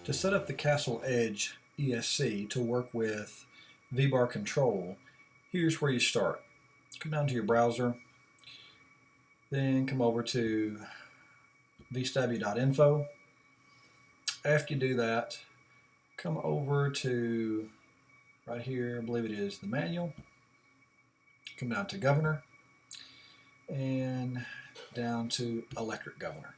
To set up the Castle Edge ESC to work with Vbar control, here's where you start. Come down to your browser, then come over to vstabby.info. After you do that, come over to right here, I believe it is the manual. Come down to governor and down to electric governor.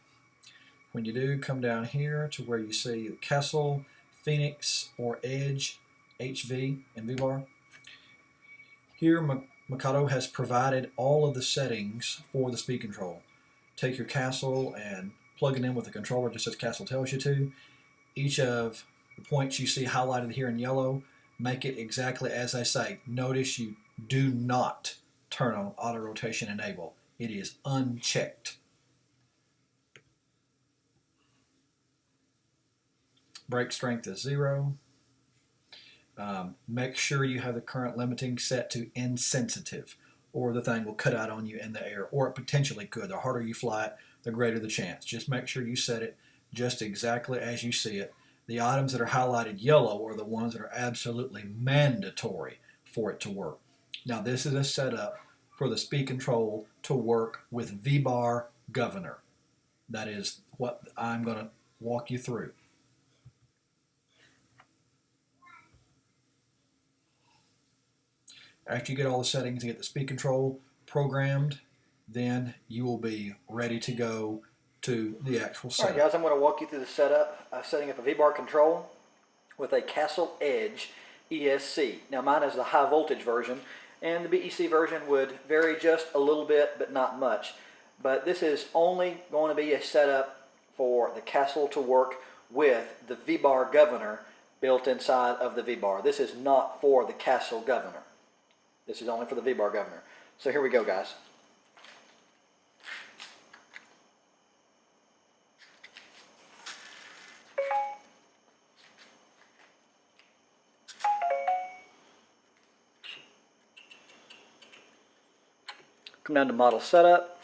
When you do, come down here to where you see Castle, Phoenix, or Edge HV in Vbar. Here, Mikado has provided all of the settings for the speed control. Take your Castle and plug it in with the controller just as Castle tells you to. Each of the points you see highlighted here in yellow, make it exactly as I say. Notice you do not turn on auto rotation enable. It is unchecked. Brake strength is 0. Make sure you have the current limiting set to insensitive, or the thing will cut out on you in the air, or it potentially could. The harder you fly it, the greater the chance. Just make sure you set it just exactly as you see it. The items that are highlighted yellow are the ones that are absolutely mandatory for it to work. Now this is a setup for the speed control to work with Vbar governor. That is what I'm going to walk you through. After you get all the settings and get the speed control programmed, then you will be ready to go to the actual setup. Alright guys, I'm going to walk you through the setup, setting up a Vbar control with a Castle Edge ESC. Now mine is the high voltage version, and the BEC version would vary just a little bit, but not much. But this is only going to be a setup for the Castle to work with the Vbar governor built inside of the Vbar. This is not for the Castle governor. This is only for the Vbar governor. So here we go, guys. Come down to Model Setup.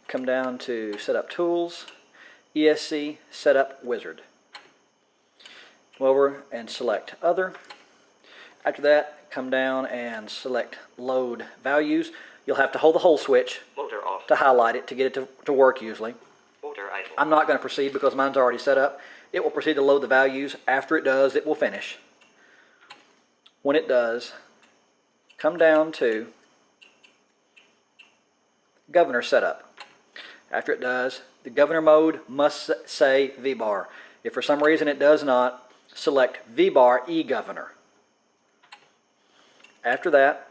Come down to Setup Tools, ESC Setup Wizard. Come over and select Other. After that, come down and select Load Values. You'll have to hold the hold switch to highlight it to get it to work usually. I'm not going to proceed because mine's already set up. It will proceed to load the values. After it does, it will finish. When it does, come down to Governor Setup. After it does, the governor mode must say Vbar. If for some reason it does not, select Vbar eGovernor. After that,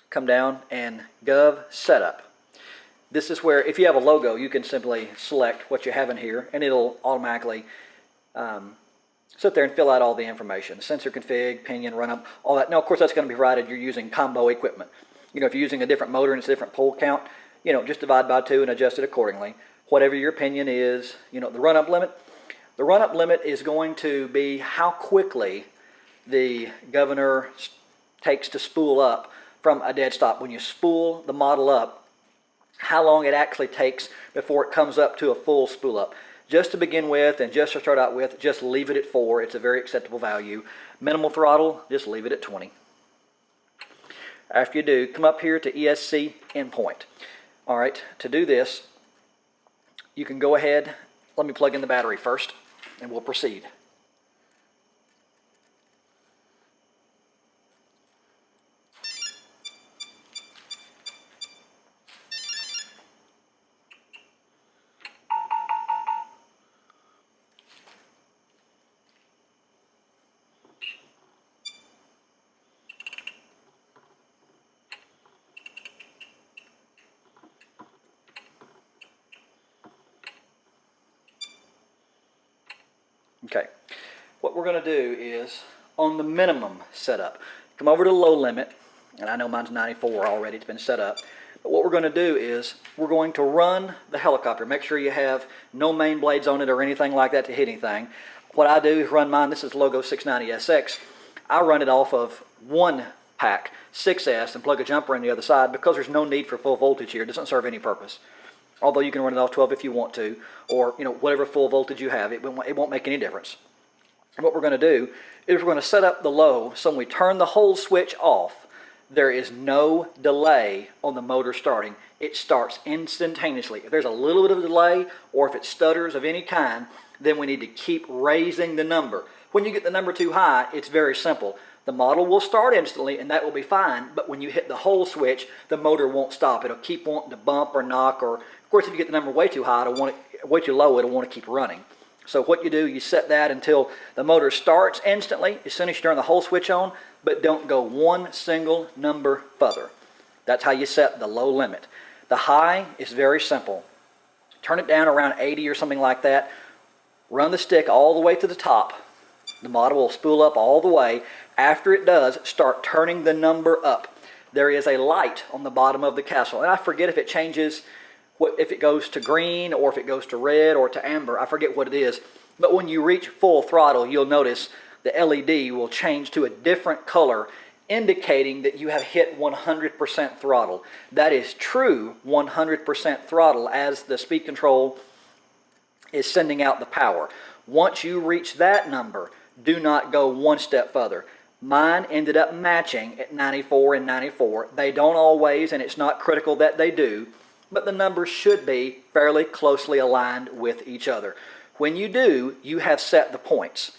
come down and Gov Setup. This is where, if you have a logo, you can simply select what you have in here, and it'll automatically sit there and fill out all the information. Sensor config, pinion, run up, all that. Now, of course, that's going to be provided you're using combo equipment. You know, if you're using a different motor and it's a different pole count, you know, just divide by 2 and adjust it accordingly. Whatever your pinion is, you know, the run-up limit. The run-up limit is going to be how quickly the governor takes to spool up from a dead stop. When you spool the model up, how long it actually takes before it comes up to a full spool up. Just to begin with, and just to start out with, just leave it at 4. It's a very acceptable value. Minimal throttle, just leave it at 20. After you do, come up here to Esc Endpoint. All right, to do this, you can go ahead, let me plug in the battery first, and we'll proceed. Okay, what we're going to do is, on the minimum setup, come over to low limit, and I know mine's 94 already, it's been set up, but what we're going to do is, we're going to run the helicopter. Make sure you have no main blades on it or anything like that to hit anything. What I do is run mine, this is Logo 690SX, I run it off of one pack, 6S, and plug a jumper in the other side because there's no need for full voltage here. It doesn't serve any purpose. although you can run it off 12 if you want to, or whatever full voltage you have. It won't make any difference. And what we're going to do is we're going to set up the low so when we turn the hold switch off, there is no delay on the motor starting. It starts instantaneously. If there's a little bit of a delay or if it stutters of any kind, then we need to keep raising the number. When you get the number too high, it's very simple. The model will start instantly and that will be fine, but when you hit the hold switch, the motor won't stop. It'll keep wanting to bump or knock, or of course if you get the number way too high, way too low, it'll want to keep running. So what you do, you set that until the motor starts instantly as soon as you turn the hold switch on, but don't go one single number further. That's how you set the low limit. The high is very simple. Turn it down around 80 or something like that. Run the stick all the way to the top. The model will spool up all the way. After it does, start turning the number up. There is a light on the bottom of the Castle, and I forget if it changes, if it goes to green or if it goes to red or to amber. I forget what it is. But when you reach full throttle, you'll notice the LED will change to a different color, indicating that you have hit 100% throttle. That is true 100% throttle as the speed control is sending out the power. Once you reach that number, do not go one step further. Mine ended up matching at 94 and 94. They don't always, and it's not critical that they do, but the numbers should be fairly closely aligned with each other. When you do, you have set the points.